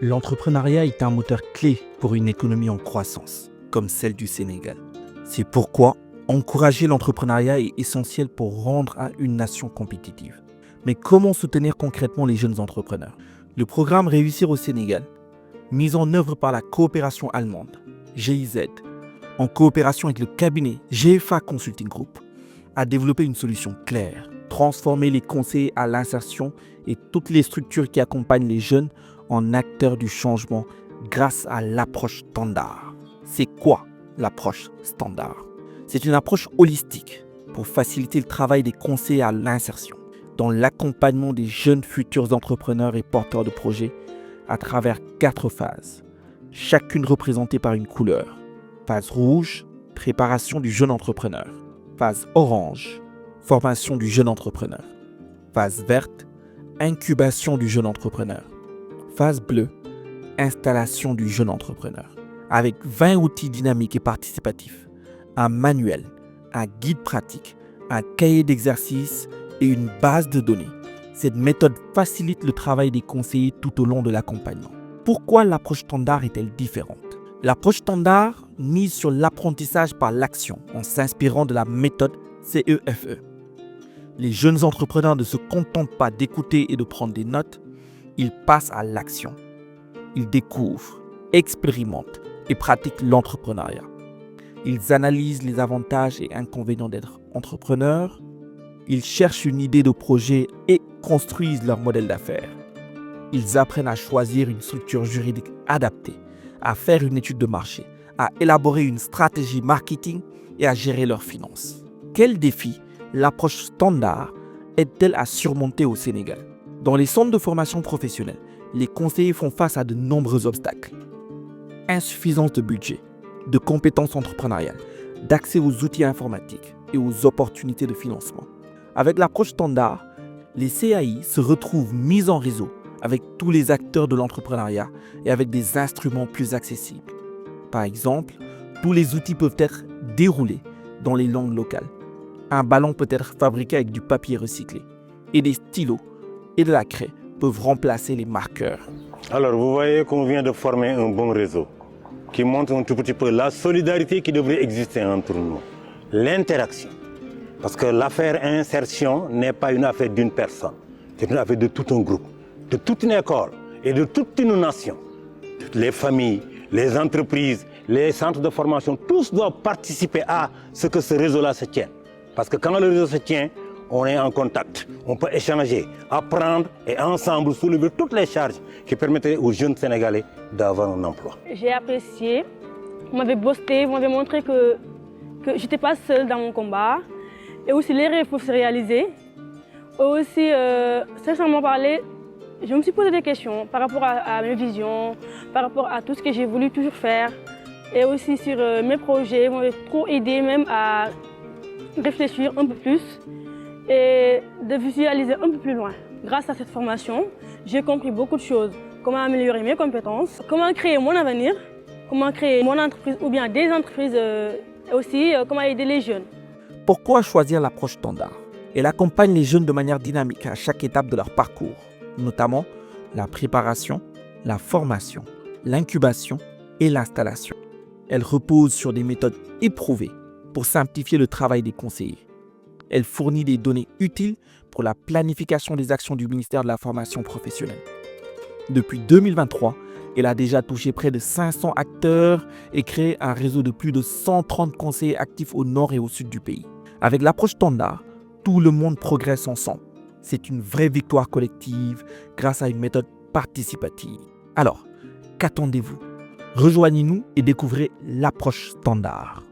L'entrepreneuriat est un moteur clé pour une économie en croissance, comme celle du Sénégal. C'est pourquoi encourager l'entrepreneuriat est essentiel pour rendre à une nation compétitive. Mais comment soutenir concrètement les jeunes entrepreneurs? Le programme Réussir au Sénégal, mis en œuvre par la coopération allemande, GIZ, en coopération avec le cabinet GFA Consulting Group, a développé une solution claire: transformer les conseillers à l'insertion et toutes les structures qui accompagnent les jeunes en acteurs du changement grâce à l'approche standard. C'est quoi l'approche standard? C'est une approche holistique pour faciliter le travail des conseillers à l'insertion dans l'accompagnement des jeunes futurs entrepreneurs et porteurs de projets à travers 4 phases, chacune représentée par une couleur. Phase rouge, préparation du jeune entrepreneur. Phase orange, formation du jeune entrepreneur. Phase verte, incubation du jeune entrepreneur. Phase bleue, installation du jeune entrepreneur. Avec 20 outils dynamiques et participatifs, un manuel, un guide pratique, un cahier d'exercices et une base de données. Cette méthode facilite le travail des conseillers tout au long de l'accompagnement. Pourquoi l'approche standard est-elle différente? L'approche standard mise sur l'apprentissage par l'action en s'inspirant de la méthode CEFE. Les jeunes entrepreneurs ne se contentent pas d'écouter et de prendre des notes, ils passent à l'action. Ils découvrent, expérimentent et pratiquent l'entrepreneuriat. Ils analysent les avantages et inconvénients d'être entrepreneurs. Ils cherchent une idée de projet et construisent leur modèle d'affaires. Ils apprennent à choisir une structure juridique adaptée, à faire une étude de marché, à élaborer une stratégie marketing et à gérer leurs finances. Quels défis l'approche standard aide-t-elle à surmonter au Sénégal? Dans les centres de formation professionnelle, les conseillers font face à de nombreux obstacles. Insuffisance de budget, de compétences entrepreneuriales, d'accès aux outils informatiques et aux opportunités de financement. Avec l'approche standard, les CAI se retrouvent mis en réseau avec tous les acteurs de l'entrepreneuriat et avec des instruments plus accessibles. Par exemple, tous les outils peuvent être déroulés dans les langues locales. Un ballon peut être fabriqué avec du papier recyclé et des stylos et de la craie peuvent remplacer les marqueurs. Alors vous voyez qu'on vient de former un bon réseau qui montre un tout petit peu la solidarité qui devrait exister entre nous, l'interaction. Parce que l'affaire insertion n'est pas une affaire d'une personne, c'est une affaire de tout un groupe, de toute une école et de toute une nation. Les familles, les entreprises, les centres de formation, tous doivent participer à ce que ce réseau-là se tienne. Parce que quand le réseau se tient, on est en contact, on peut échanger, apprendre et ensemble soulever toutes les charges qui permettraient aux jeunes Sénégalais d'avoir un emploi. J'ai apprécié, vous m'avez boosté, vous m'avez montré que je n'étais pas seule dans mon combat. Et aussi les rêves peuvent se réaliser. Et aussi, sincèrement parler, je me suis posé des questions par rapport à mes visions, par rapport à tout ce que j'ai voulu toujours faire. Et aussi sur mes projets, m'ont trop aidé même à réfléchir un peu plus et de visualiser un peu plus loin. Grâce à cette formation, j'ai compris beaucoup de choses. Comment améliorer mes compétences, comment créer mon avenir, comment créer mon entreprise ou bien des entreprises et aussi comment aider les jeunes. Pourquoi choisir l'approche standard? Elle accompagne les jeunes de manière dynamique à chaque étape de leur parcours, notamment la préparation, la formation, l'incubation et l'installation. Elle repose sur des méthodes éprouvées pour simplifier le travail des conseillers. Elle fournit des données utiles pour la planification des actions du ministère de la formation professionnelle. Depuis 2023, elle a déjà touché près de 500 acteurs et créé un réseau de plus de 130 conseillers actifs au nord et au sud du pays. Avec l'approche standard, tout le monde progresse ensemble. C'est une vraie victoire collective grâce à une méthode participative. Alors, qu'attendez-vous? Rejoignez-nous et découvrez l'approche standard.